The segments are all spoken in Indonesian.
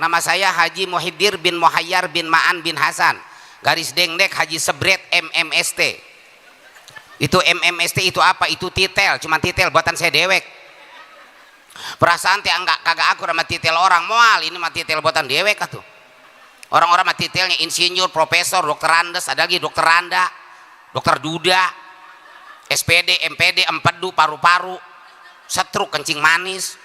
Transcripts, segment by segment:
nama saya Haji Muhiddir bin Muhayyar bin Ma'an bin Hasan, garis dengdek Haji Sebret MMST. Itu MMST itu apa? Itu titel, cuma titel buatan saya dewek. Perasaan teh enggak kagak akur sama titel orang moal, ini mah titel buatan dewek atuh. Orang-orang mah titelnya insinyur, profesor, dokter Andes, ada lagi dokter Randa, dokter Duda, SPD, MPD, empedu, paru-paru, setruk, kencing manis.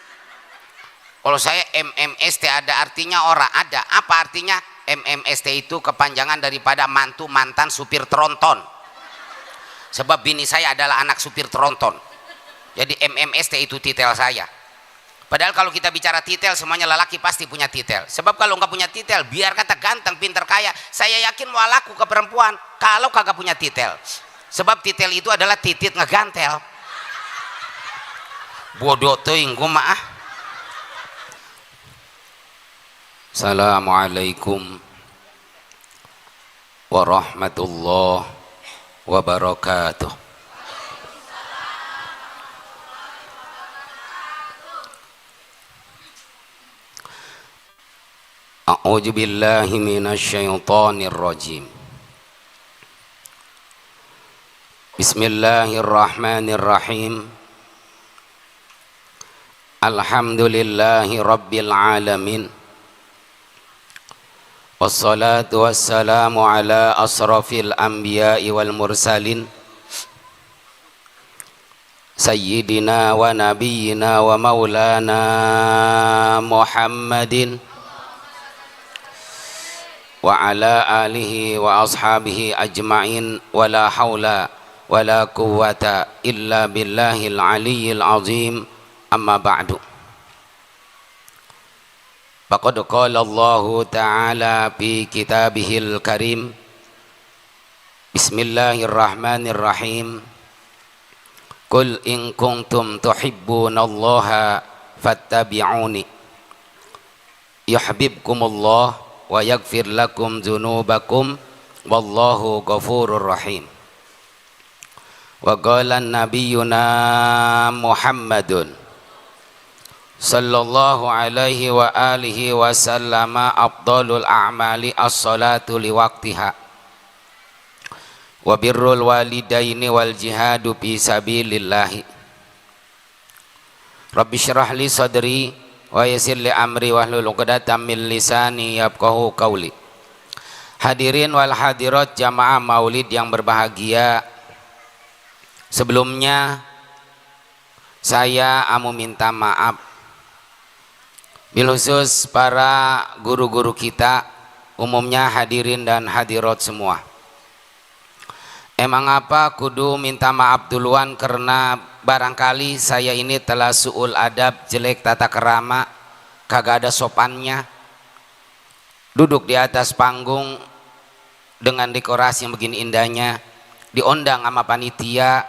Kalau saya MMST ada artinya orang ada. Apa artinya? MMST itu kepanjangan daripada mantu mantan supir tronton. Sebab bini saya adalah anak supir tronton. Jadi MMST itu titel saya. Padahal kalau kita bicara titel, semuanya lelaki pasti punya titel. Sebab kalau nggak punya titel, biar kata ganteng, pinter, kaya, saya yakin mau laku ke perempuan kalau kagak punya titel. Sebab titel itu adalah titit ngegantel. Bodoh teuing gua mah. Assalamualaikum warahmatullahi wabarakatuh. A'udzu billahi minasy syaithanir rajim. Bismillahirrahmanirrahim. Alhamdulillahi rabbil alamin. Wassalatu wassalamu ala asrafil anbiya'i wal mursalin sayyidina wa nabiyyina wa maulana Muhammadin wa ala alihi wa ashabihi ajma'in wa la hawla wa la quwwata illa billahil aliyyil azim, amma ba'du. Faqad qala Allahu ta'ala fi kitabihil karim. Bismillahirrahmanirrahim. Qul in kuntum tuhibbunallaha fattabi'uni yuhibbukumullah wa yaghfir lakum dzunubakum wallahu ghafurur rahim. Wa qala nabiyyuna Muhammadun sallallahu alaihi wa alihi wa sallama afdalul a'mali as-salatu liwaqtiha wa birrul walidaini wal jihadu fi sabilillahi. Rabbi syrah li sadri wa yassir li amri wahlul 'uqdatam min lisani yafqahu qawli. Hadirin wal hadirat jamaah maulid yang berbahagia, sebelumnya saya minta maaf bil khusus para guru-guru kita, umumnya hadirin dan hadirat semua. Emang apa kudu minta maaf duluan, karena barangkali saya ini telah su'ul adab, jelek tata kerama, kagak ada sopannya. Duduk di atas panggung dengan dekorasi yang begini indahnya, diundang sama panitia,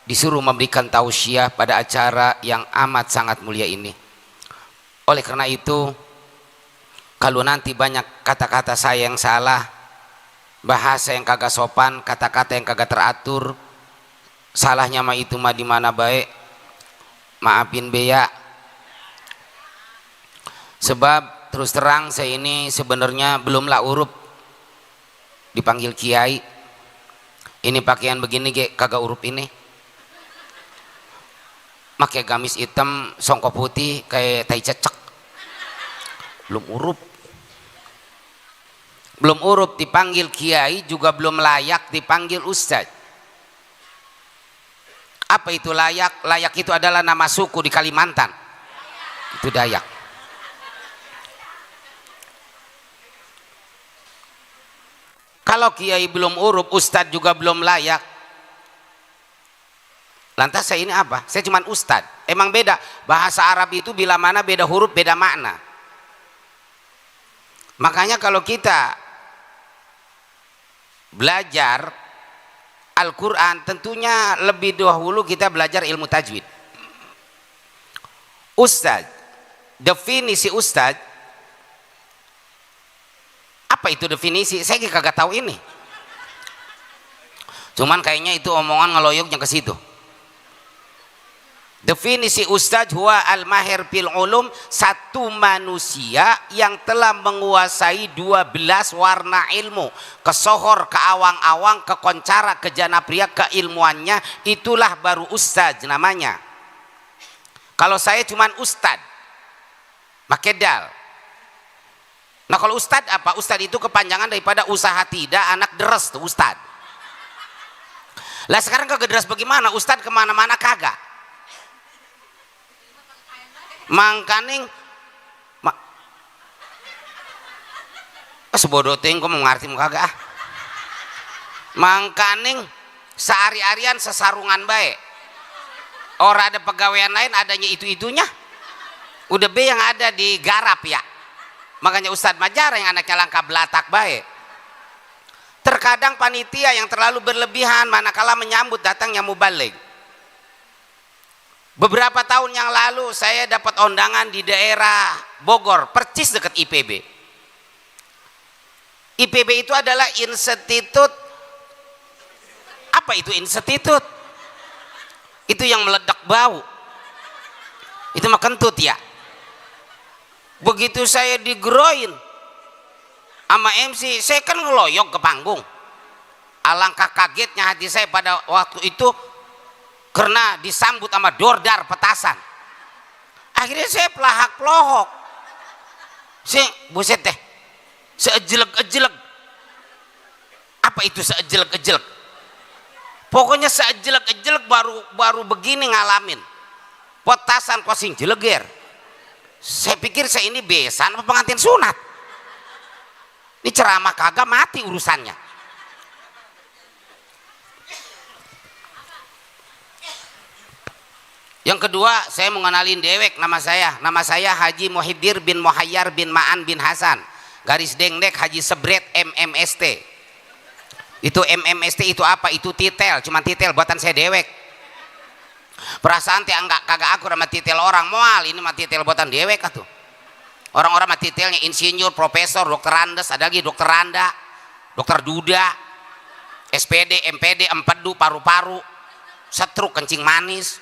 disuruh memberikan tausiah pada acara yang amat sangat mulia ini. Oleh karena itu, kalau nanti banyak kata-kata saya yang salah, bahasa yang kagak sopan, kata-kata yang kagak teratur, salahnya mah itu mah di mana baik, maafin beya. Sebab terus terang saya ini sebenarnya belumlah urup dipanggil kiai. Ini pakaian begini kagak urup ini. Pakai gamis hitam, songkok putih kayak tai cecek. Belum urup dipanggil kiai, juga belum layak dipanggil ustadz. Apa itu layak? Layak itu adalah nama suku di Kalimantan. Itu Dayak. Kalau kiai belum urup, ustadz juga belum layak, lantas saya ini apa? Saya cuman ustadz. Emang beda. Bahasa Arab itu bila mana beda huruf, beda makna. Makanya kalau kita belajar Al-Quran, tentunya lebih dahulu kita belajar ilmu tajwid. Ustadz, definisi ustadz, apa itu definisi? Saya kagak tahu ini. Cuman kayaknya itu omongan ngeloyoknya ke situ. Definisi ustadz huwa al-mahir fil ulum, satu manusia yang telah menguasai 12 warna ilmu, kesohor, keawang-awang, kekoncara, kejanapria, keilmuannya, itulah baru ustadz namanya. Kalau saya cuman ustadz makedal. Nah kalau ustadz apa? Ustadz itu kepanjangan daripada usaha tidak anak deres tuh ustadz. Lah sekarang kagak deres bagaimana? Ustadz kemana-mana kagak. Mangkaning sebodoh ting kok mau ngerti muka kagak. Mangkaning sehari-harian sesarungan baik. Orang ada pegawaian lain adanya itu-itunya. Udah be yang ada di garap ya. Makanya Ustadz Majar yang anaknya langka belatak baik. Terkadang panitia yang terlalu berlebihan manakala menyambut datangnya mubalik. Beberapa tahun yang lalu saya dapat undangan di daerah Bogor, percis dekat IPB. IPB itu adalah institut, apa itu institut? Itu yang meledak bau. Itu mah kentut ya. Begitu saya digeroin sama MC, saya kan ngeloyok ke panggung. Alangkah kagetnya hati saya pada waktu itu karena disambut sama dordar petasan. Akhirnya saya pelahak pelohok. Saya buset deh, seejelek-ejelek. Apa itu seejelek-ejelek? Pokoknya seejelek-ejelek baru begini ngalamin. Petasan kosing jeleger. Saya pikir saya ini besan apa pengantin sunat. Ini ceramah kagak mati urusannya. Yang kedua, saya mengenalin dewek nama saya Haji Muhiddir bin Muhayyar bin Ma'an bin Hasan, garis dengdek Haji Sebret MMST. Itu MMST itu apa? Itu titel, cuma titel buatan saya dewek. Perasaan teh enggak kagak akur sama titel orang moal, ini mah titel buatan dewek atuh. Orang-orang mah titelnya insinyur, profesor, dokter Andes, ada lagi dokter Randa, dokter Duda, SPD, MPD, empedu, paru-paru, setruk, kencing manis.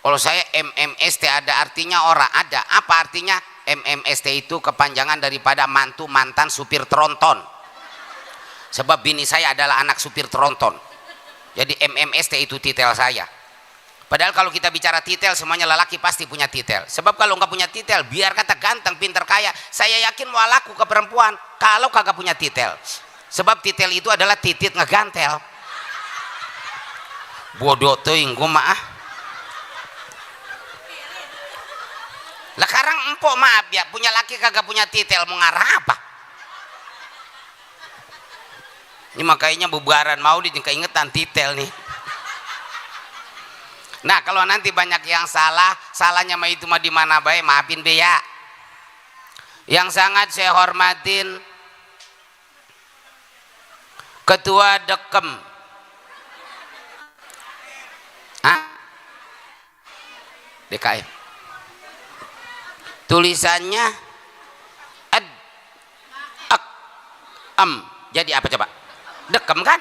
Kalau saya MMST ada artinya orang ada. Apa artinya? MMST itu kepanjangan daripada mantu mantan supir tronton. Sebab bini saya adalah anak supir tronton. Jadi MMST itu titel saya. Padahal kalau kita bicara titel semuanya lelaki pasti punya titel. Sebab kalau nggak punya titel, biar kata ganteng, pinter, kaya, saya yakin mau laku ke perempuan kalau kagak punya titel. Sebab titel itu adalah titit ngegantel. Bodoh tuh gue mah. Lah sekarang empok maaf ya, punya laki kagak punya titel mau ngarah apa? Ini makanya bubaran maulid yang keingetan titel nih. Nah kalau nanti banyak yang salahnya mah itu mah di mana baik, maafin be ya. Yang sangat saya hormatin Ketua Dekem. Hah? DKM. Tulisannya jadi apa coba? Dekem kan?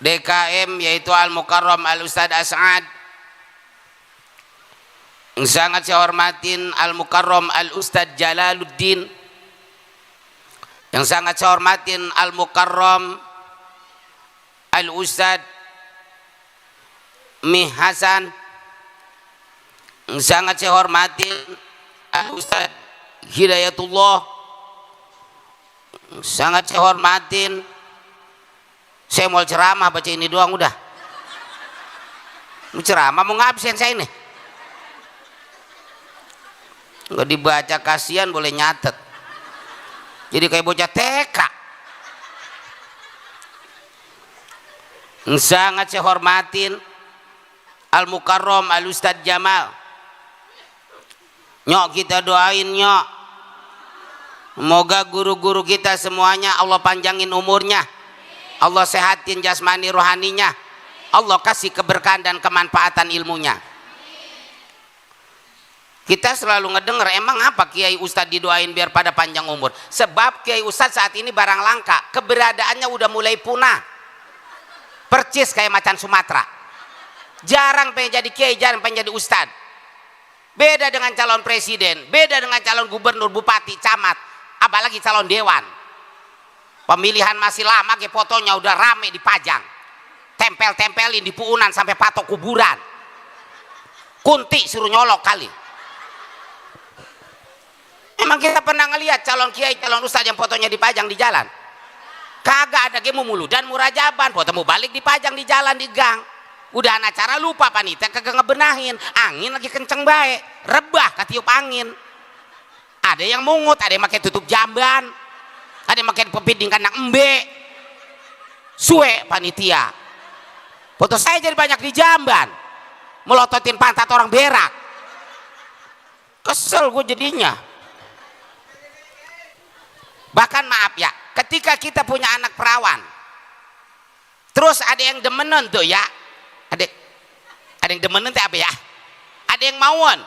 DKM yaitu Al-Mukarram Al-Ustadz As'ad. Sangat saya hormatin Al-Mukarram Al-Ustadz Jalaluddin. Yang sangat saya hormatin Al-Mukarram Al-Ustadz Mi Hasan. Sangat saya hormatin Ustaz Hidayatullah. Sangat saya hormatin. Saya mau ceramah baca ini doang udah. Mau ceramah mau ngabsen saya ini. Nggak dibaca kasihan boleh nyatet. Jadi kayak bocah TK. Sangat saya hormatin Al-Mukarram Al-Ustadz Jamal. Nyok kita doain nyok. Semoga guru-guru kita semuanya Allah panjangin umurnya. Allah sehatin jasmani rohaninya. Allah kasih keberkahan dan kemanfaatan ilmunya. Kita selalu ngedenger emang apa Kiai Ustadz didoain biar pada panjang umur. Sebab Kiai Ustadz saat ini barang langka. Keberadaannya udah mulai punah. percis kayak macan Sumatera. Jarang pengen jadi kiai, jarang pengen jadi ustad. Beda dengan calon presiden, beda dengan calon gubernur, bupati, camat, apalagi calon dewan. Pemilihan masih lama, ke fotonya udah rame dipajang, tempel-tempelin di puunan sampai patok kuburan. Kunti suruh nyolok kali. Emang kita pernah ngelihat calon kiai, calon ustaz yang fotonya dipajang di jalan? Kagak, ada gemu mulu dan murajaban, fotomu balik dipajang di jalan, di gang. Udah acara lupa panitia kagak ngebenahin, angin lagi kenceng baik, rebah ketiup angin. Ada yang mungut, ada yang pakai tutup jamban, ada yang pakai pepiding kandang embe. Suwe panitia. Foto saya jadi banyak di jamban, melototin pantat orang berak. Kesel gue jadinya. Bahkan maaf ya, ketika kita punya anak perawan, terus ada yang demenan tuh ya, ada yang demenan tuh apa ya? Ada yang mauan,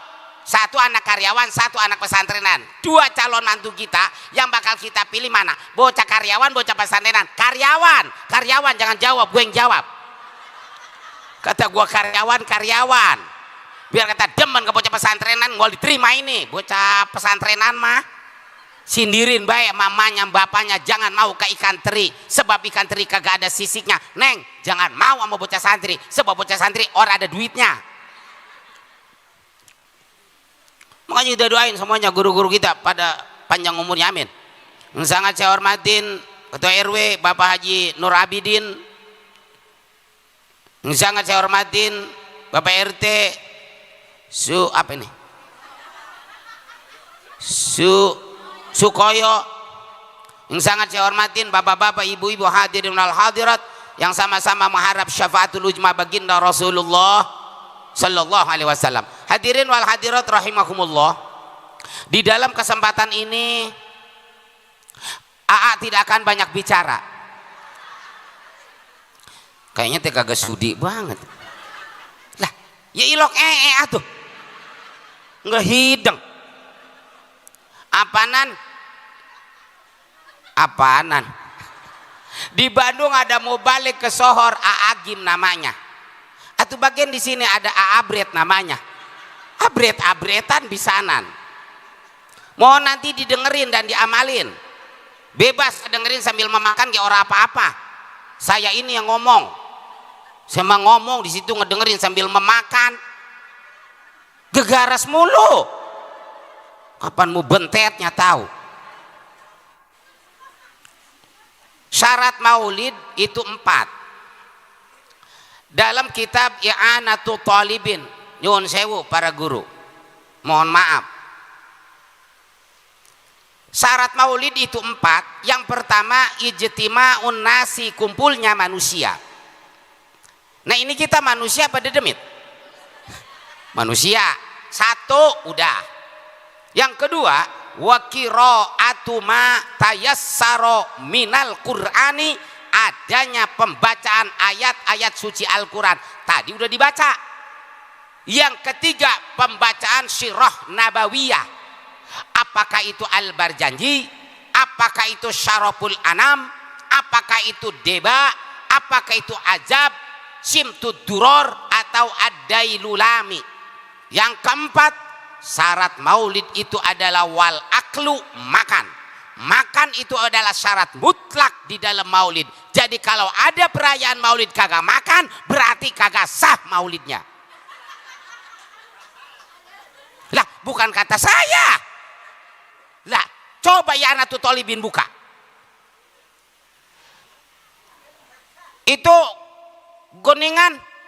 satu anak karyawan, satu anak pesantrenan, dua calon mantu kita yang bakal kita pilih mana? Bocah karyawan, bocah pesantrenan. Karyawan jangan jawab, gue yang jawab. Kata gue karyawan, biar kata demen ke bocah pesantrenan, nggak diterima ini. Bocah pesantrenan mah sindirin baik mamanya bapaknya, jangan mau ke ikan teri sebab ikan teri kagak ada sisiknya. Neng jangan mau sama bocah santri sebab bocah santri orang ada duitnya. Makanya udah doain semuanya guru-guru kita pada panjang umurnya, amin. Sangat saya hormatin Ketua RW Bapak Haji Nur Abidin, sangat saya hormatin Bapak RT Sukoyo, yang sangat saya hormatin bapak-bapak, ibu-ibu hadirin wal hadirat yang sama-sama mengharap syafaatul ujma baginda Rasulullah sallallahu alaihi wasallam. Hadirin wal hadirat rahimakumullah. Di dalam kesempatan ini AA tidak akan banyak bicara. Kayaknya teh kagak sudi banget. Lah, ya ilok atuh. Enggak hideng. Apaanan? Di Bandung ada mau balik ke Sohor, Aagim namanya. Atau bagian di sini ada Aabret namanya. Abret-abretan bisanan. Mau nanti didengerin dan diamalin. Bebas dengerin sambil memakan kayak orang apa-apa. Saya ini yang ngomong. Saya mah ngomong di situ ngedengerin sambil memakan. Gegaras mulu. Kapan mau bentetnya tahu. Syarat maulid itu 4 dalam kitab I'anatul Talibin. Nyuwun sewu para guru, mohon maaf, syarat maulid itu 4. Yang pertama ijtima'un nasi, kumpulnya manusia. Nah ini kita manusia pada demit manusia. 1 udah. Yang kedua wa qira'atu ma tayassara minal Qur'ani, adanya pembacaan ayat-ayat suci Al-Qur'an. Tadi udah dibaca. Yang ketiga pembacaan sirah nabawiyah. Apakah itu Al-Barjanji, apakah itu Syaraful Anam, apakah itu Deba, apakah itu Ajab, Simtud Duror atau Ad-Dailulami. Yang keempat, syarat maulid itu adalah wal aklu, makan itu adalah syarat mutlak di dalam maulid. Jadi kalau ada perayaan maulid kagak makan, berarti kagak sah maulidnya. Lah bukan kata saya. Lah coba ya I'anatul Talibin buka. Itu goningan.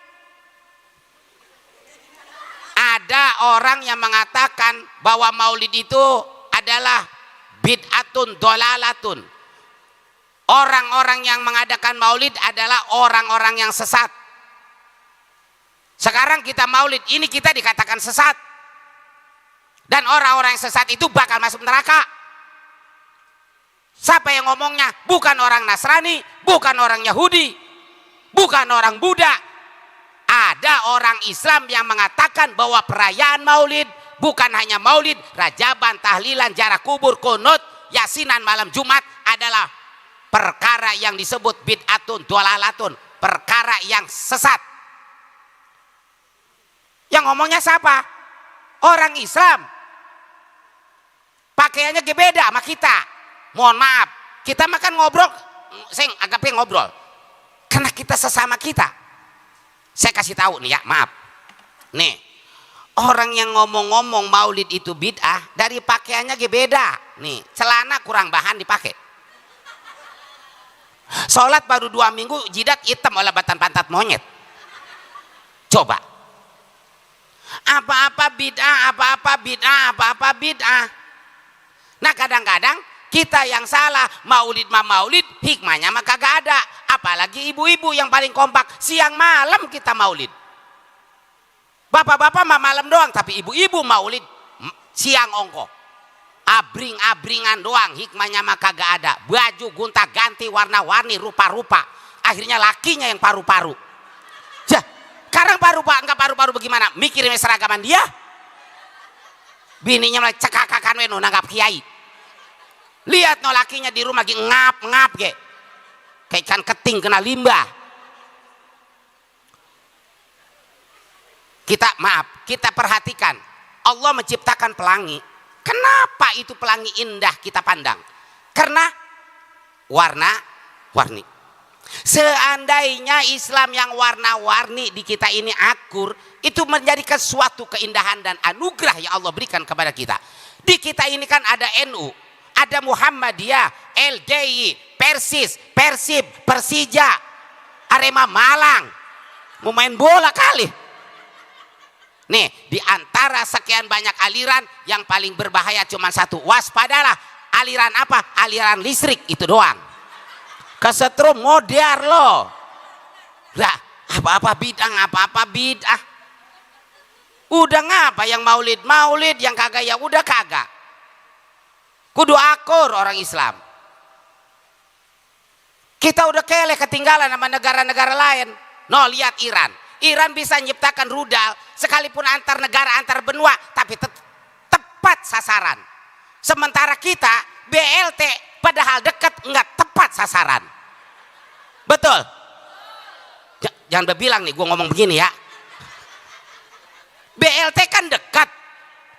Ada orang yang mengatakan bahwa maulid itu adalah bid'atun dolalatun. Orang-orang yang mengadakan maulid adalah orang-orang yang sesat. Sekarang kita maulid, ini kita dikatakan sesat. Dan orang-orang yang sesat itu bakal masuk neraka. Siapa yang ngomongnya? Bukan orang Nasrani, bukan orang Yahudi, bukan orang Buddha. Ada orang Islam yang mengatakan bahwa perayaan maulid bukan hanya maulid, rajaban, tahlilan, ziarah kubur, kunut, yasinan malam Jumat adalah perkara yang disebut bid'atun dolalatun. perkara yang sesat. Yang ngomongnya siapa? Orang Islam. Pakaiannya beda sama kita. Mohon maaf, kita makan ngobrol, saya agaknya ngobrol. Karena kita sesama kita. Saya kasih tahu nih ya, maaf. Nih, orang yang ngomong-ngomong maulid itu bid'ah, dari pakaiannya beda. Nih, celana kurang bahan dipakai. Sholat baru 2 minggu, jidat hitam oleh batan pantat monyet. Coba. Apa-apa bid'ah, apa-apa bid'ah, apa-apa bid'ah. Nah kadang-kadang kita yang salah, maulid mah maulid, hikmahnya mah kagak ada. Apalagi ibu-ibu yang paling kompak, siang malam kita maulid. Bapak-bapak mah malam doang, tapi ibu-ibu maulid siang ongko. Abring-abringan doang, hikmahnya mah kagak ada. Baju gonta-ganti warna-warni, rupa-rupa. Akhirnya lakinya yang paru-paru. Ya, sekarang paru-paru, enggak paru-paru bagaimana? Mikirin seragaman dia. Bininya mulai cekakakan we nanggap kiai. Lihat no lakinya di rumah lagi ngap-ngap ge. Kayak ikan keting kena limbah. Kita perhatikan. Allah menciptakan pelangi. Kenapa itu pelangi indah kita pandang? Karena warna-warni. Seandainya Islam yang warna-warni di kita ini akur, itu menjadikan suatu keindahan dan anugerah yang Allah berikan kepada kita. Di kita ini kan ada NU, ada Muhammadiyah, LDI, Persis, Persib, Persija, Arema Malang. Mau main bola kali. Nih, di antara sekian banyak aliran, yang paling berbahaya cuma satu. Waspadalah, aliran apa? Aliran listrik, itu doang. Kesetrum modern loh. Lah, apa-apa bid'ah. Udah ngapa yang maulid, yang kagak ya udah kagak. Kudu akur orang Islam. Kita udah keleh ketinggalan sama negara-negara lain. No, lihat Iran. Iran bisa menciptakan rudal sekalipun antar negara, antar benua, tapi tepat sasaran. Sementara kita BLT padahal dekat enggak tepat sasaran. Betul? Jangan berbilang nih, gue ngomong begini ya. BLT kan dekat,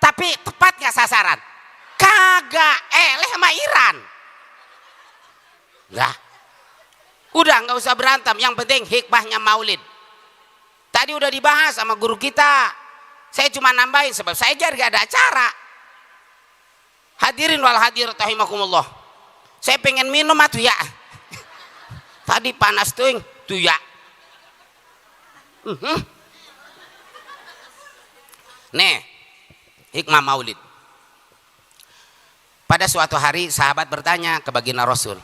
tapi tepat nggak sasaran? Kagak, sama Iran. Lah, udah nggak usah berantem. Yang penting hikmahnya maulid. Tadi udah dibahas sama guru kita. Saya cuma nambahin sebab saya jadi gak ada acara. Hadirin wal hadirat rahimakumullah. Saya pengen minum atuh ya. Tadi panas tuh ya. Nih, hikmah maulid. Pada suatu hari sahabat bertanya ke baginda Rasul.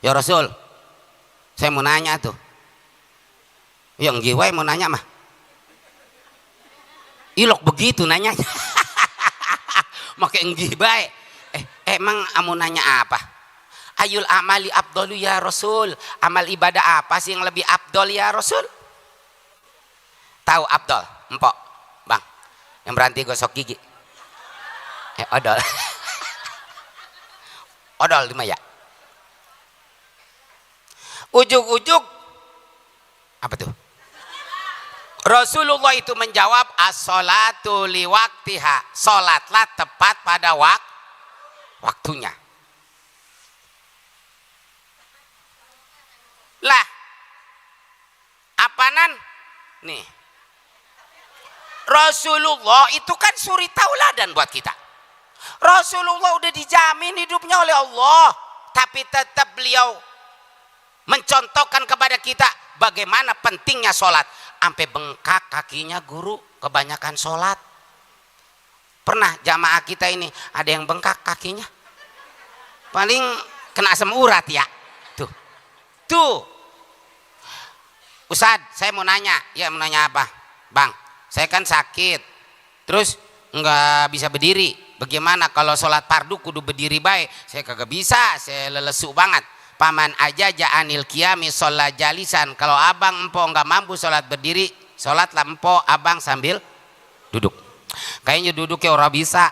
Ya Rasul, saya mau nanya tuh. Yang jiwa mau nanya mah. Ilok begitu nanya. Makai nggibai. Emang mau nanya apa? Ayul amali afdalu ya Rasul. Amal ibadah apa sih yang lebih afdol ya Rasul? Tahu afdol? Empok, Bang. Yang berhenti gosok gigi. Odol. Odol lima ya. Ujuk-ujuk apa tuh? Rasulullah itu menjawab as-sholatu liwaktiha, sholatlah tepat pada waktunya. Lah, apanan nih? Rasulullah itu kan suri tauladan buat kita. Rasulullah udah dijamin hidupnya oleh Allah, tapi tetap beliau mencontohkan kepada kita bagaimana pentingnya sholat. Sampai bengkak kakinya guru, kebanyakan sholat. Pernah jamaah kita ini ada yang bengkak kakinya, paling kena asam urat ya. Tuh Ustad, saya mau nanya. Ya, mau nanya apa? Bang, saya kan sakit, terus nggak bisa berdiri. Bagaimana kalau sholat fardu kudu berdiri baik? Saya kagak bisa, saya lelesu banget. Paman aja ja'anil qiyami sholat jalisan. Kalau abang empo nggak mampu sholat berdiri, sholatlah empo abang sambil duduk. Kayaknya duduknya orang bisa.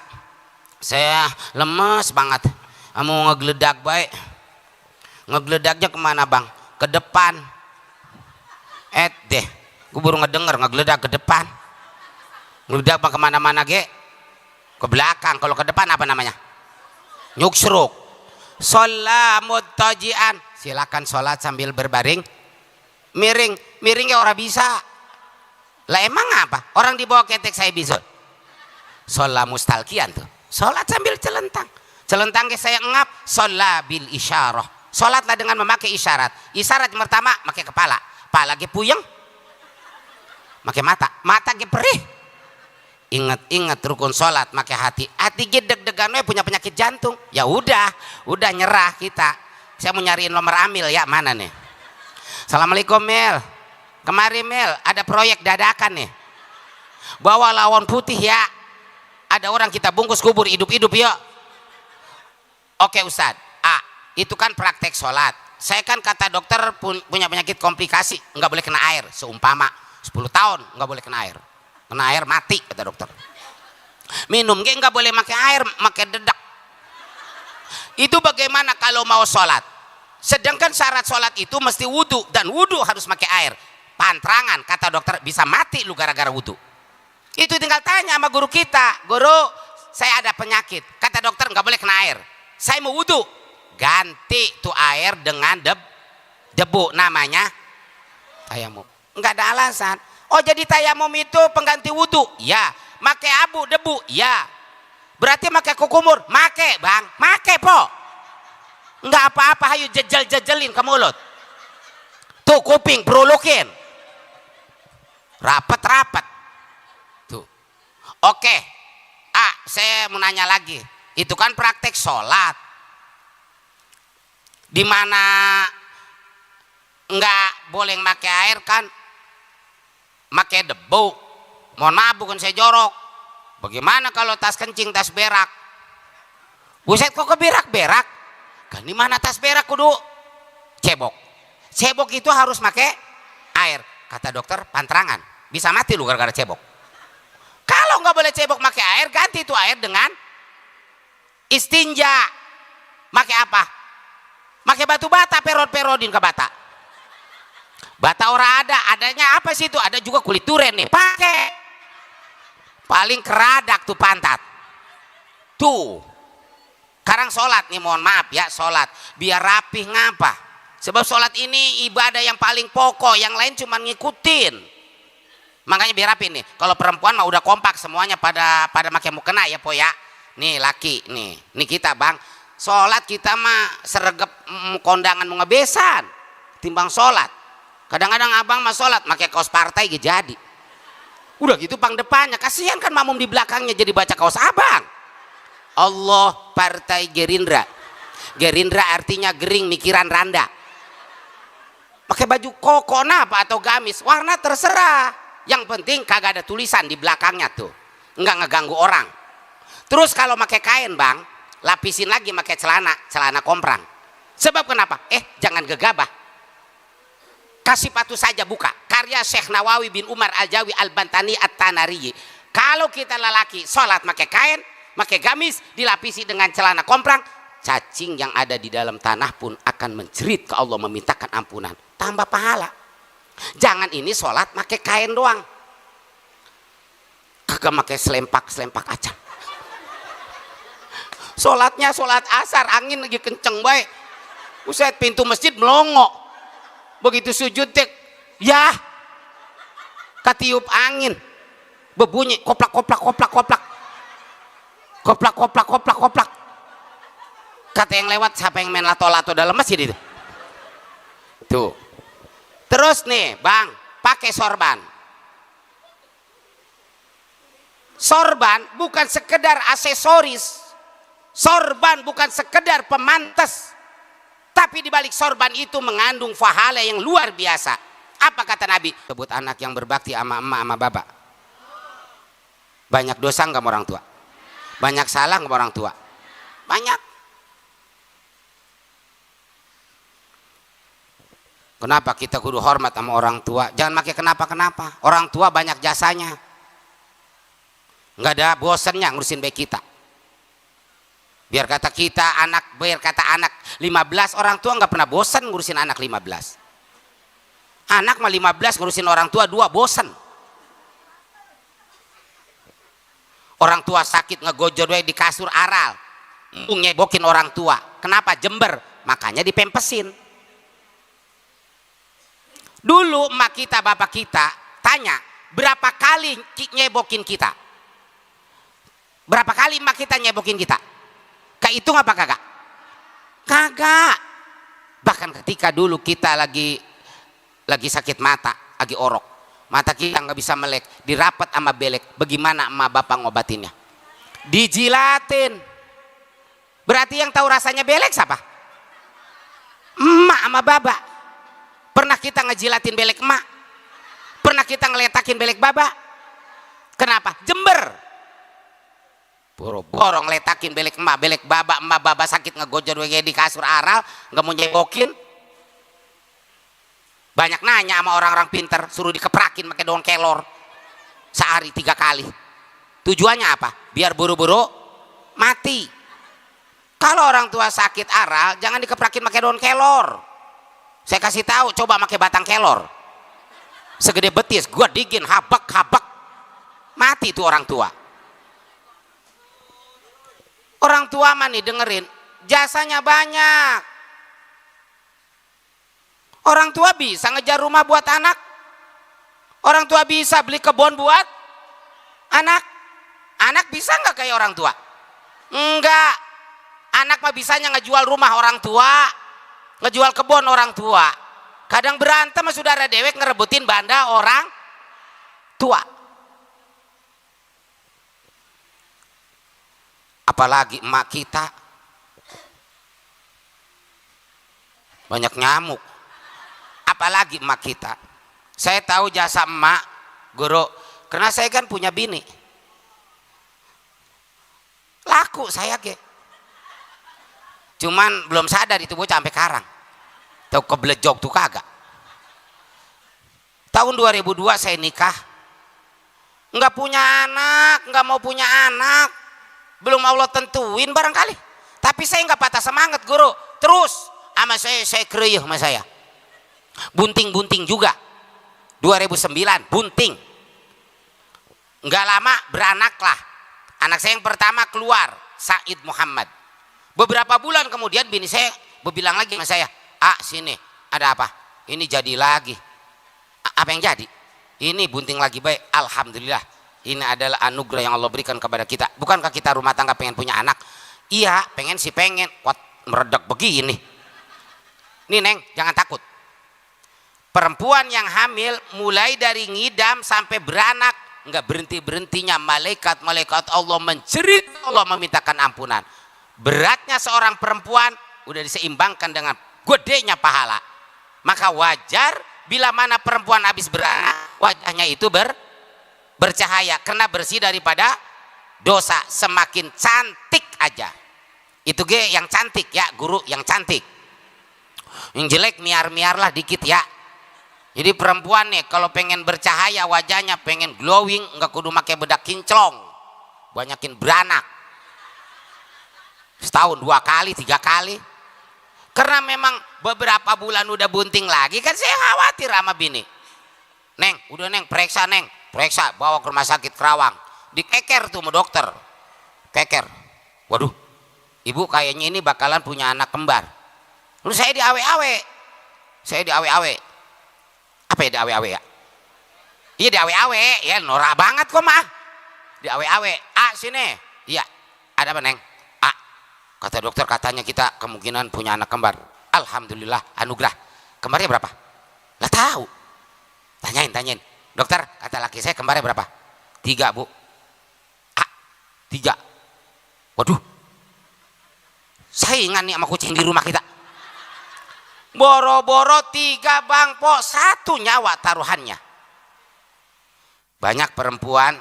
Saya lemes banget. Mau ngegeledak baik. Ngegeledaknya kemana bang? ke depan. Deh, gue baru ngedenger ngegeledak ke depan. Ngeledak apa kemana-mana ge? Ke belakang. Kalau ke depan apa namanya? Nyuksruk. Sholat muttaji'an, silakan sholat sambil berbaring. Miringnya orang bisa. Lah emang apa? Orang di bawah ketek saya bisa. Sholat mustalkian tuh. Sholat sambil celentang. Celentang saya ngap. Sholat bil isyarah. Sholatlah dengan memakai isyarat. Isyarat yang pertama pakai kepala. Kepala ge puyeng. Pakai mata. Mata ge perih. Ingat rukun sholat pakai hati. Hati ge deg-degan we punya penyakit jantung. Ya udah nyerah kita. Saya mau nyariin nomor Amil ya, mana nih? Assalamualaikum Mel. Kemari Mel, ada proyek dadakan nih. Bawa lawon putih ya. Ada orang kita bungkus kubur hidup-hidup ya. Oke Ustadz. Itu kan praktek sholat. Saya kan kata dokter punya penyakit komplikasi, nggak boleh kena air. Seumpama 10 tahun nggak boleh kena air. Kena air mati kata dokter. Minum nggak boleh pakai air, pakai dedak. Itu bagaimana kalau mau sholat? Sedangkan syarat sholat itu mesti wudhu, dan wudhu harus pakai air. Pantrangan kata dokter, bisa mati lu gara-gara wudhu. Itu tinggal tanya sama guru kita. Guru, saya ada penyakit. Kata dokter nggak boleh kena air. Saya mau wudhu, ganti tuh air dengan debu, namanya tayamum. Nggak ada alasan. Oh jadi tayamum itu pengganti wudhu? Ya. Make abu debu? Ya. Berarti make kukumur? Make bang, make po. Nggak apa-apa, hayu jejel-jejelin ke mulut. Tuh kuping perulukin. Rapet-rapet. Tuh. Oke. Saya mau nanya lagi. Itu kan praktek sholat. Dimana nggak boleh make air kan? Make debu. Mohon maaf bukan saya jorok. Bagaimana kalau tas kencing, tas berak? Buset kok keberak-berak? Kan di mana tas berak kudu cebok. Cebok itu harus make air. Kata dokter pantrangan. Bisa mati lu gara-gara cebok. Kalau nggak boleh cebok make air, ganti itu air dengan istinja. Make apa? Make batu bata, perod-perodin ke bata. Bata ora adanya apa sih itu? Ada juga kulit duren nih, pakai. Paling keradak tuh pantat. Tuh. Sekarang sholat nih, mohon maaf ya, sholat biar rapih ngapa? Sebab sholat ini ibadah yang paling pokok, yang lain cuma ngikutin. Makanya biar rapih nih. Kalau perempuan mah udah kompak semuanya pada pakai mukena ya po ya. Nih laki nih kita bang. Sholat kita mah seregep kondangan mau ngebesan timbang sholat. Kadang-kadang abang mah sholat pakai kaos partai gitu jadi. Udah gitu pang depannya, kasihan kan makmum di belakangnya jadi baca kaos abang. Allah partai Gerindra. Gerindra artinya gering mikiran randa. Pakai baju koko apa atau gamis, warna terserah. Yang penting kagak ada tulisan di belakangnya tuh, nggak ngeganggu orang. Terus kalau pakai kain bang, lapisin lagi pakai celana komprang. Sebab kenapa? Jangan gegabah. Kasih patu saja buka. Karya Syekh Nawawi bin Umar Al-Jawi Al-Bantani At-Tanari. Kalau kita lelaki sholat pakai kain, pakai gamis, dilapisi dengan celana komprang, cacing yang ada di dalam tanah pun akan menjerit ke Allah memintakan ampunan. Tambah pahala. Jangan ini sholat pakai kain doang. Kagak pakai selempak aja. Sholatnya sholat asar, angin lagi kenceng baik. Buset, pintu masjid melongo. Begitu sujud ya ketiup angin, berbunyi koplak. Kata yang lewat, siapa yang main lato-lato dalam masjid itu? Tuh. Terus nih bang, pakai sorban. Sorban bukan sekedar aksesoris. Sorban bukan sekedar pemantas. Tapi di balik sorban itu mengandung pahala yang luar biasa. Apa kata Nabi? Sebut anak yang berbakti sama emak sama bapak. Banyak dosa nggak sama orang tua? Banyak salah nggak sama orang tua? Banyak. Kenapa kita kudu hormat sama orang tua? Jangan pakai kenapa-kenapa. Orang tua banyak jasanya. Nggak ada bosannya ngurusin baik kita. Biar kata anak 15 orang tua nggak pernah bosan ngurusin anak 15. Anak mah 15 ngurusin orang tua 2 bosen. Orang tua sakit ngegojol di kasur aral, ngebokin orang tua. Kenapa? Jember, makanya dipempesin. Dulu emak kita bapak kita tanya berapa kali nyebokin kita, berapa kali emak kita nyebokin kita, kehitung apa kagak? Kagak. Bahkan ketika dulu kita lagi sakit mata, lagi orok, mata kita nggak bisa melek, dirapat sama belek, bagaimana emak bapak ngobatinnya? Dijilatin. Berarti yang tahu rasanya belek siapa? Emak sama bapak. Pernah kita ngejilatin belek emak? Pernah kita ngeletakin belek baba? Kenapa? Jember. Boro-boro ngeletakin belek emak, belek baba, emak baba sakit ngegojol di kasur aral, nggak mau nyebokin. Banyak nanya sama orang-orang pinter, suruh dikeprakin pakai daun kelor sehari 3 kali. Tujuannya apa? Biar buru-buru mati. Kalau orang tua sakit aral, jangan dikeprakin pakai daun kelor. Saya kasih tahu, coba pakai batang kelor. Segede betis, gua digin habak, mati tuh orang tua. Orang tua mah nih dengerin, jasanya banyak. Orang tua bisa ngejar rumah buat anak. Orang tua bisa beli kebun buat anak. Anak bisa nggak kayak orang tua? Enggak. Anak mah bisanya ngejual rumah orang tua, ngejual kebun orang tua. Kadang berantem sama saudara dewek ngerebutin banda orang tua. Apalagi emak kita banyak nyamuk. Apalagi emak kita. Saya tahu jasa emak, guru, karena saya kan punya bini. Laku saya ge. Cuman belum sadar itu bocah sampai karang. Tahu keblejok tuh kagak. Tahun 2002 saya nikah. Nggak punya anak, nggak mau punya anak. Belum Allah tentuin barangkali. Tapi saya nggak patah semangat, guru. Terus sama saya kereyuh sama saya. Bunting-bunting juga. 2009 bunting. Nggak lama beranaklah. Anak saya yang pertama keluar, Said Muhammad. Beberapa bulan kemudian bini saya berbilang lagi sama saya, sini ada apa? Ini jadi lagi. Apa yang jadi? Ini bunting lagi baik. Alhamdulillah. Ini adalah anugerah yang Allah berikan kepada kita. Bukankah kita rumah tangga pengen punya anak? Iya, pengen sih pengen. Kuat meredak begini. Nih Neng, jangan takut. Perempuan yang hamil mulai dari ngidam sampai beranak, nggak berhenti-berhentinya malaikat Allah menjerit, Allah memintakan ampunan. Beratnya seorang perempuan udah diseimbangkan dengan gedenya pahala. Maka wajar bila mana perempuan habis beranak, wajahnya itu bercahaya karena bersih daripada dosa. Semakin cantik aja. Itu yang cantik ya, guru, yang cantik. Yang jelek miar-miarlah dikit ya. Jadi perempuan nih kalau pengen bercahaya wajahnya, pengen glowing, nggak kudu pakai bedak kinclong, banyakin beranak. Setahun 2 kali 3 kali. Karena memang beberapa bulan udah bunting lagi kan, saya khawatir sama bini. Neng, udah Neng, periksa Neng, periksa, bawa ke rumah sakit Kerawang. Dikeker tuh sama dokter. Keker. Waduh, ibu kayaknya ini bakalan punya anak kembar. Lalu saya di awe-awe. Apa ya di awe-awe ya? Iya di awe-awe, ya norak banget kok mah. Di awe-awe. Sini. Iya. Ada apa Neng? Kata dokter katanya kita kemungkinan punya anak kembar. Alhamdulillah, anugerah. Kembarnya berapa? Lah tahu. Tanyain. Dokter, kata laki saya kembarnya berapa? 3 Bu. 3. Waduh. Saingan nih sama kucing di rumah kita. Boro-boro 3 bangpo, 1 nyawa taruhannya. Banyak perempuan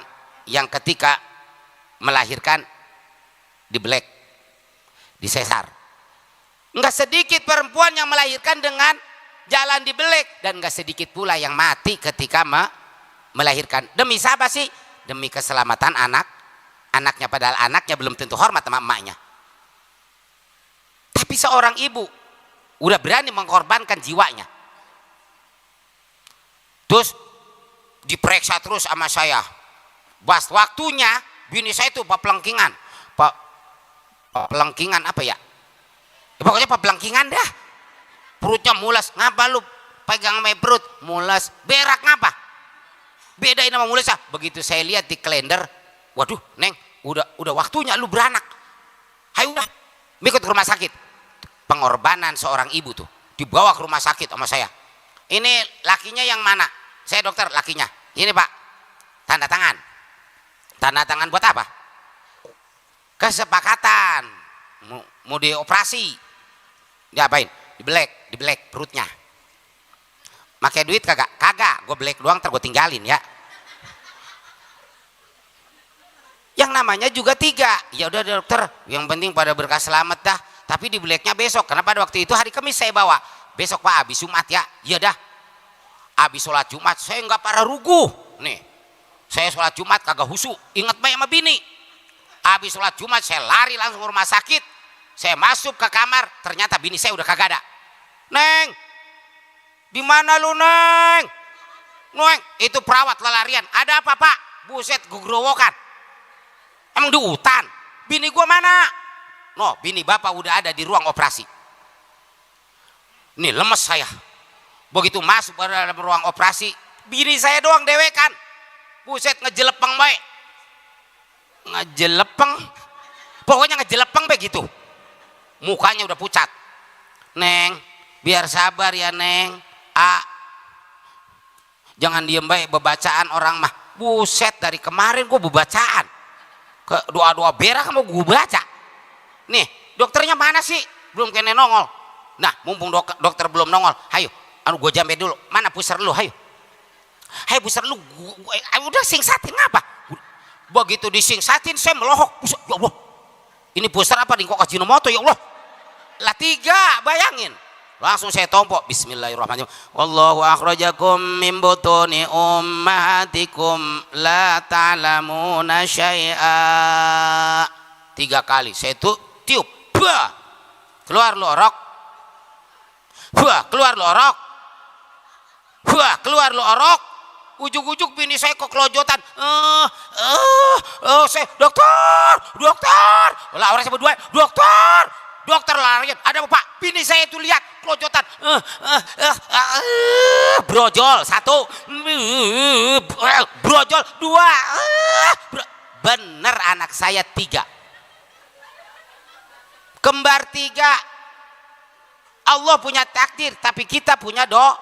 yang ketika melahirkan dibelek, disesar. Enggak sedikit perempuan yang melahirkan dengan jalan dibelek, dan enggak sedikit pula yang mati ketika melahirkan. Demi siapa sih? Demi keselamatan anaknya, padahal anaknya belum tentu hormat sama emaknya. Tapi seorang ibu udah berani mengorbankan jiwanya. Terus diperiksa terus sama saya. Pas waktunya bini saya itu pelengkingan. Pelengkingan apa ya? Pokoknya pelengkingan dah. Perutnya mulas. Ngapa lu pegang sama perut? Mulas. Berak ngapa? Bedain sama mulas. Begitu saya lihat di kalender, waduh, Neng, udah waktunya lu beranak. Hayo udah, ikut ke rumah sakit. Pengorbanan seorang ibu tuh dibawa ke rumah sakit sama saya. Ini lakinya yang mana? Saya dokter, lakinya. Ini Pak, tanda tangan. Tanda tangan buat apa? Kesepakatan. Mau dioperasi. Diapain? Dibelek perutnya. Pakai duit kagak? Kagak. Gue belek doang, ntar gue tinggalin ya. Yang namanya juga 3. Ya udah dokter, yang penting pada berkah selamat dah. Tapi di beleknya besok, karena pada waktu itu hari Kamis saya bawa. Besok Pak, habis Jumat ya. Iya dah. Habis sholat Jumat saya nggak para ruguh. Nih, saya sholat Jumat kagak husu. Ingat baik sama bini. Habis sholat Jumat saya lari langsung ke rumah sakit. Saya masuk ke kamar, ternyata bini saya udah kagak ada. Neng, di mana lu Neng? Neng, itu perawat larian. Ada apa Pak? Buset, gue gerowokan. Emang di hutan? Bini gua mana? No, bini bapak udah ada di ruang operasi. Nih lemes saya. Begitu masuk ke dalam ruang operasi, bini saya doang dewekan. Buset, ngejelepeng baik. Ngejelepeng. Pokoknya ngejelepeng begitu. Mukanya udah pucat. Neng, biar sabar ya Neng. Jangan diem baik, bebacaan orang mah. Buset, dari kemarin gua bebacaan. Ke doa-doa berak mau gue baca. Nih, dokternya mana sih? Belum kena nongol. Nah, mumpung dokter belum nongol, hayo, gue jambe dulu. Mana pusar lu, hayo. Hayo pusar lu, udah singsatin ngapa? Begitu disingsatin saya melohok. Ya Allah, ini pusar apa nih kok Ajinomoto ya Allah? Lah 3, bayangin. Langsung saya tompok. Bismillahirrahmanirrahim. Wallahu akhrajakum min butuni ummahatikum la ta'lamuna syai'a. 3 kali saya tiup. Bah. Keluar lu orok. Bah, keluar lu orok. Bah, keluar lu orok. Ujuk-ujuk bini saya kok kelojotan. Saya dokter. Lah orang saya berdua, dokter larian. Ada apa Pak? Bini saya itu lihat kelojotan. Brojol 1, brojol 2. Bener anak saya 3. Kembar 3. Allah punya takdir, tapi kita punya doa.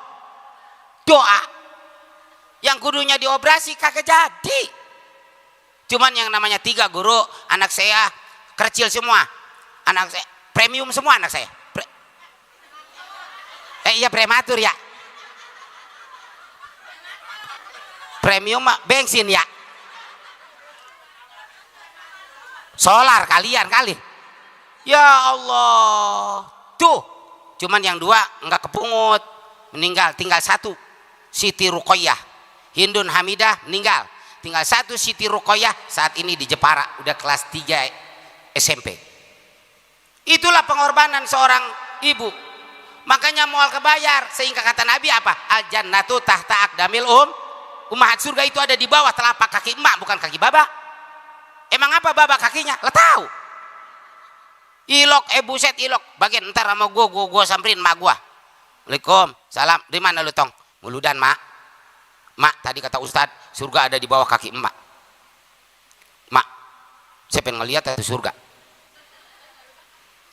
Yang kudunya dioperasi kagak jadi. Cuman yang namanya 3 guru, anak saya kecil semua. Anak saya premium semua, anak saya. Iya prematur ya. Premium bensin ya. Solar kalian kali. Ya Allah. Tuh. Cuman yang 2 enggak kepungut. Meninggal. Tinggal 1. Siti Ruqayyah. Hindun Hamidah meninggal. Tinggal 1 Siti Ruqayyah. Saat ini di Jepara. Udah kelas 3 SMP. Itulah pengorbanan seorang ibu. Makanya mual kebayar. Sehingga kata Nabi apa? Al jannatu tahta aqdamil ummahat. Surga itu ada di bawah telapak kaki emak, bukan kaki baba. Emang apa baba kakinya? Lah tahu. Ilok, buset ilok. Bagian ntar sama gua samperin emak gua. Waalaikum salam. Di mana lu tong? Muludan mak. Mak, tadi kata Ustad, surga ada di bawah kaki emak. Mak, saya pengen ngeliat itu surga.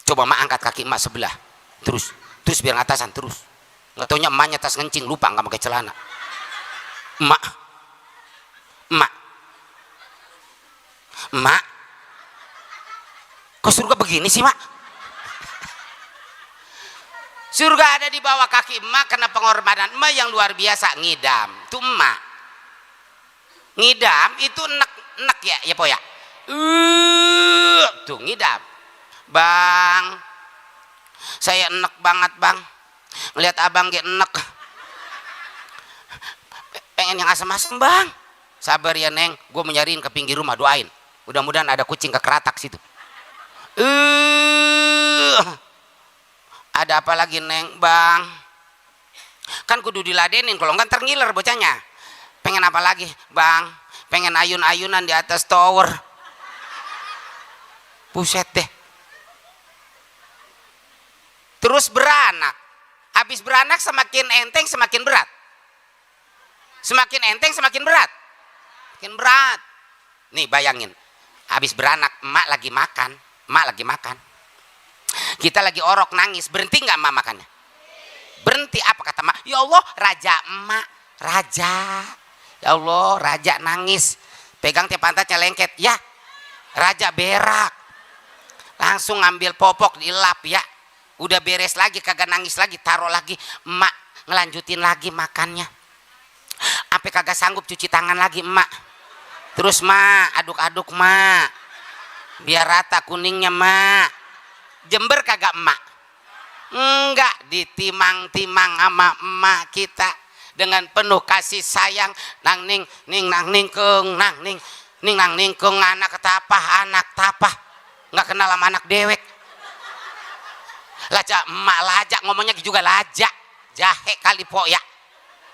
Coba mak angkat kaki emak sebelah. Terus biar ngatasan terus. Nggak taunya emaknya tas ngencing, lupa nggak pakai celana. Emak, kok surga begini sih mak? Surga ada di bawah kaki emak karena pengorbanan emak yang luar biasa. Ngidam tuh emak. Ngidam itu enek ya po ya. Tuh ngidam. Bang, saya enek banget bang. Ngeliat abang gak enek. Pengen yang asem-asem bang. Sabar ya neng, gue menyariin ke pinggir rumah, doain. Mudah-mudahan ada kucing kekeratak situ. Ada apa lagi neng bang? Kan kudu diladenin, kalau enggak ntar ngiler bocahnya. Pengen apa lagi bang? Pengen ayun-ayunan di atas tower. Buset deh. Terus beranak. Habis beranak semakin enteng semakin berat. Semakin enteng semakin berat. Semakin berat. Nih bayangin. Habis beranak emak lagi makan. Emak lagi makan. Kita lagi orok nangis. Berhenti nggak emak makannya? Berhenti. Apa kata emak? Ya Allah raja emak. Raja. Ya Allah raja nangis. Pegang tiap pantatnya lengket. Ya raja berak. Langsung ngambil popok dilap ya. Udah beres lagi kagak nangis lagi, taruh lagi. Emak ngelanjutin lagi makannya. Sampai kagak sanggup cuci tangan lagi emak. Terus mak aduk-aduk mak. Biar rata kuningnya mak. Jember kagak emak? Enggak, ditimang-timang sama emak kita dengan penuh kasih sayang. Nang ning nang ning keng nang ning nang ning keng anak tapah. Nggak kenal sama anak dewek. Laja emak lajak ngomongnya juga lajak. Jahe kali po ya.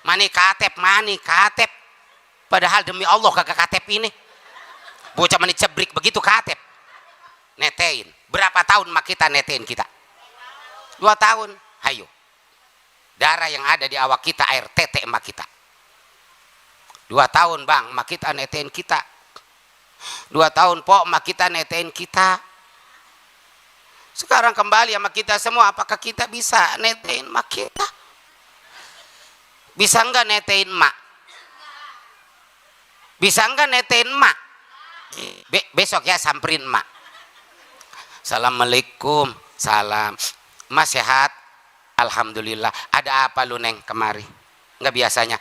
Mani katep. Padahal demi Allah kagak katep ini. Bocah mani cebrik begitu katep. Netein. Berapa tahun mak kita netein kita? 2 tahun. Hayo. Darah yang ada di awak kita air tete emak kita. 2 tahun bang mak kita netein kita. 2 tahun po mak kita netein kita. Sekarang kembali sama kita semua, apakah kita bisa netein mak kita? Bisa enggak netein mak? Bisa enggak netein mak? Besok ya samperin mak. Assalamualaikum. Salam. Mas sehat? Alhamdulillah. Ada apa lu neng kemari? Enggak biasanya.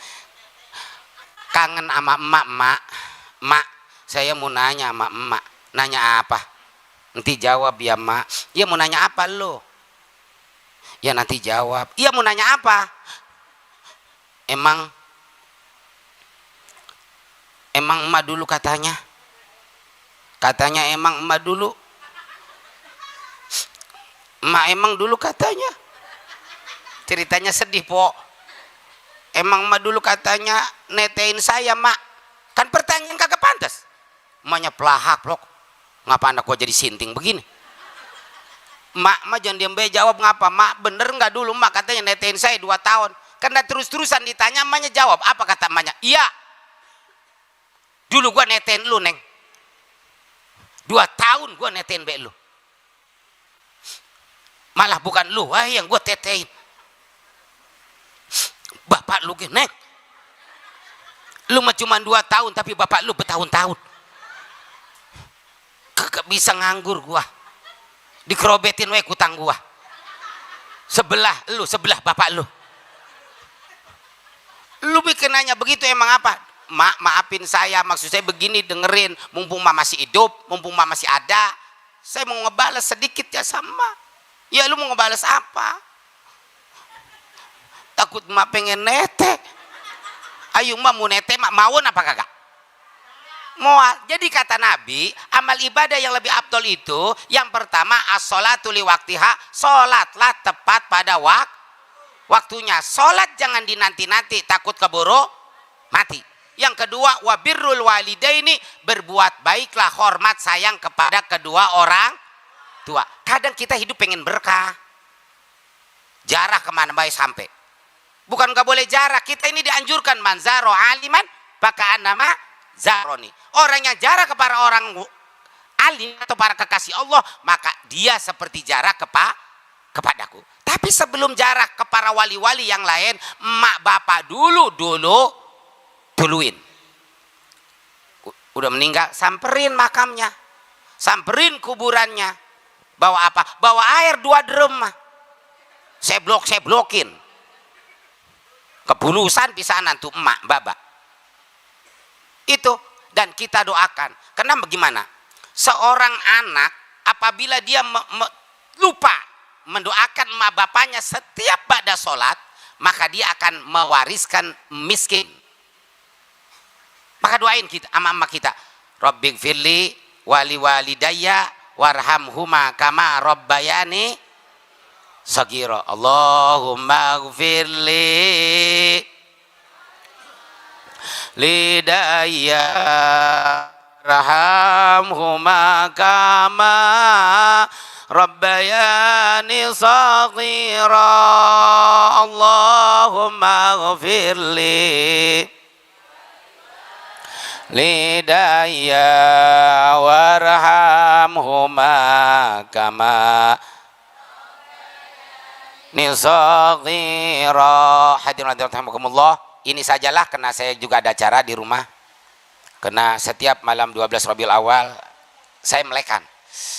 Kangen sama emak. Mak, saya mau nanya sama emak. Nanya apa? Nanti jawab ya mak. Iya mau nanya apa lo? Ya nanti jawab. Iya mau nanya apa? Emang emak dulu katanya. Katanya emang emak dulu. Emak emang dulu katanya. Ceritanya sedih po. Emang emak dulu katanya netein saya mak. Kan pertanyaan kagak pantas. Emaknya pelahap loh. Ngapa anak gua jadi sinting begini? Mak jangan diam bae jawab ngapa? Mak bener nggak dulu mak katanya netein saya 2 tahun. Karena terus-terusan ditanya emaknya jawab. Apa kata emaknya? Iya. Dulu gua netein lu neng. 2 tahun gua netein be lu. Malah bukan lu, yang gua tetein. Bapak lu gini neng. Lu mah cuma 2 tahun tapi bapak lu bertahun-tahun. Kagak bisa nganggur gua. Dikerobetin we kutang gua. Sebelah bapak lu. Lu bikin nanya begitu emang apa? Mak maafin saya, maksud saya begini dengerin. Mumpung mak masih hidup, mumpung mak masih ada. Saya mau ngebales sedikit ya sama. Ya lu mau ngebales apa? Takut mak pengen nete. Ayo mak mau nete mak mawon apa kagak? Moal. Jadi kata Nabi, amal ibadah yang lebih afdol itu yang pertama as-sholatu li waktiha, sholatlah tepat pada waktunya. Sholat jangan dinanti-nanti takut keburu mati. Yang kedua wabirrul walidaini, berbuat baiklah hormat sayang kepada kedua orang tua. Kadang kita hidup pengen berkah, jarah kemana baik sampai. Bukan gak boleh jarah, kita ini dianjurkan manzaro aliman baka nama zaroni. Orang yang jarah kepada orang alim atau para kekasih Allah, maka dia seperti jarah kepadaku. Tapi sebelum jarah kepada wali-wali yang lain, emak bapak duluin. Udah meninggal, samperin makamnya, samperin kuburannya. Bawa apa? Bawa air 2 drum. Saya blokin. Kebulusan pisanan tuh emak bapak. Itu. Dan kita doakan. Karena bagaimana? Seorang anak apabila dia lupa mendoakan emak bapaknya setiap ba'da sholat, maka dia akan mewariskan miskin. Maka doain kita sama emak kita. Rabbighfirli wali walidayya warhamhuma kama rabbayani sagira. Allahumma gfirli lidayya rahamhuma kama rabbayani saghira. Allahumma gfirli lidayya warhamhuma kama nisaghira. Hadirin hadirat rahimakumullah, ini sajalah karena saya juga ada acara di rumah. Karena setiap malam 12 Rabiul Awal saya melekan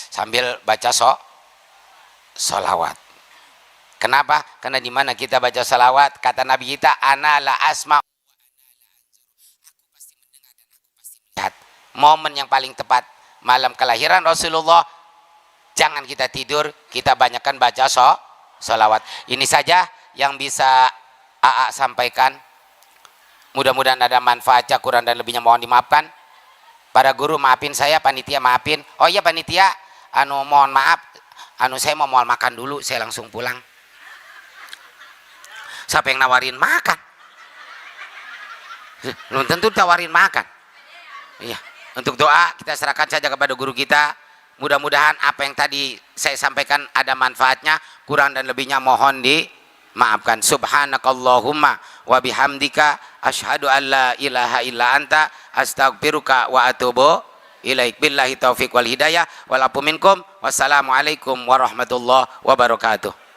sambil baca sholawat. Kenapa? Karena di mana kita baca sholawat, kata Nabi kita, ana la asma, momen yang paling tepat malam kelahiran Rasulullah. Jangan kita tidur, kita banyakkan baca sholawat. Ini saja yang bisa AA sampaikan. Mudah-mudahan ada manfaatnya, kurang dan lebihnya mohon dimaafkan. Para guru maafin saya, panitia maafin. Oh iya panitia, mohon maaf, saya mau makan dulu, saya langsung pulang. Siapa yang nawarin makan? Belum tentu tawarin makan. Iya. Untuk doa kita serahkan saja kepada guru kita. Mudah-mudahan apa yang tadi saya sampaikan ada manfaatnya, kurang dan lebihnya mohon dimaafkan. Subhanakallahumma wa bihamdika asyhadu an la ilaha illa anta astaghfiruka wa atubu ilaik. Billahi taufiq wal hidayah wal afu minkum. Wassalamualaikum warahmatullahi wabarakatuh.